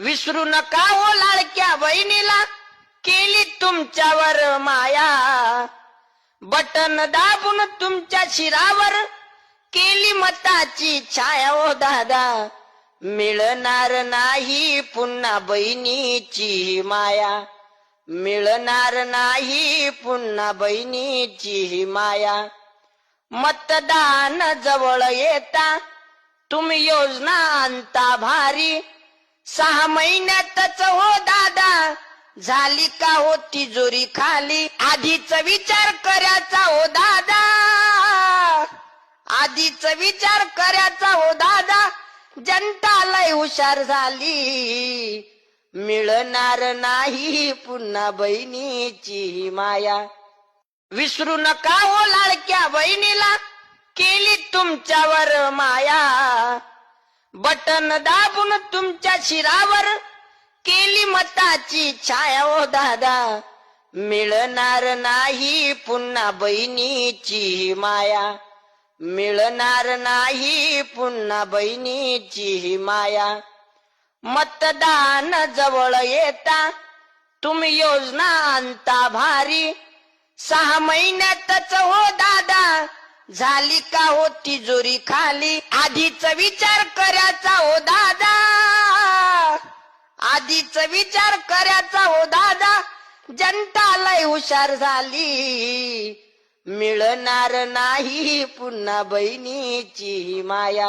विसरू नका हो लाडक्या बहिणीला, केली तुमच्यावर माया. बटन दाबून तुमच्या शिरावर केली मताची छाया. ओ दादा, मिळणार नाही पुन्हा बहिणीची माया. मिळणार नाही पुन्हा बहिणीची माया. मतदान जवळ येता तुम्ही योजना आणता भारी. 6 महिन्यातच हो दादा झाली का हो तिजोरी खाली. आधीच विचार करायचा हो दादा, आधीच विचार करायचा हो दादा. जनता लय हुशार झाली, मिळणार नाही पुन्हा बहिणीची माया. विसरू नका हो लाडक्या बहिणीला, केली तुमच्यावर माया. बटन दाबून तुमच्या शिरावर केली मताची छाया. ओ दादा, मिळणार नाही पुन्हा बहिणीची माया. मिळणार नाही पुन्हा बहिणीची माया. मतदान जवळ येता तुम्ही योजना आणता भारी. 6 महिन्यातच हो दादा झाली का हो तिजोरी खाली. आधीच विचार करायचा हो दादा, आधीच विचार करायचा हो दादा. जनता लय हुशार झाली, मिळणार नाही पुन्हा बहिणीची माया.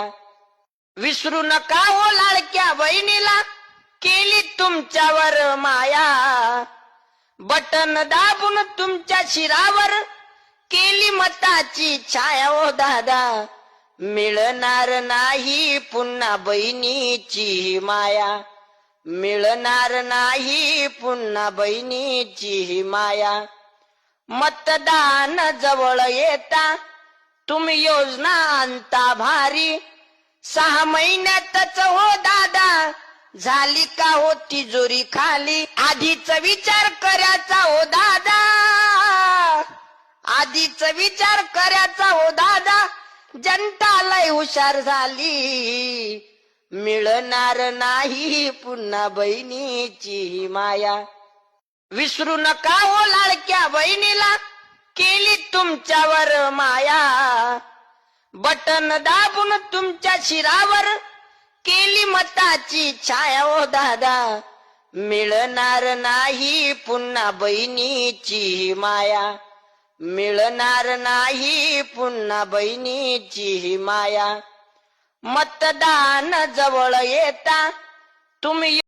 विसरू नका हो लाडक्या बहिणीला, केली तुमच्यावर माया. बटन दाबून तुमच्या शिरावर केली मताची छाया. ओ दादा, मिळणार नाही पुन्हा बहिणीची माया. मिळणार नाही पुन्हा बहिणीची माया. मतदान जवळ येता तुम्ही योजना आणता भारी. 6 महिन्यातच हो दादा झाली का हो तिजोरी खाली. आधीच विचार करायचा हो दादा, आधीच विचार करायचा हो दादा. जनता लय हुशार झाली, मिळणार नाही पुन्हा बहिणीची माया. विसरू नका हो लाडक्या बहिणीला, केली तुमच्यावर माया. बटन दाबून तुमच्या शिरावर केली मताची छाया. ओ दादा, मिळणार नाही पुन्हा बहिणीची माया. मिळणार नाही पुन्हा बहिणीची माया. मतदान जवळ येता तुम्ही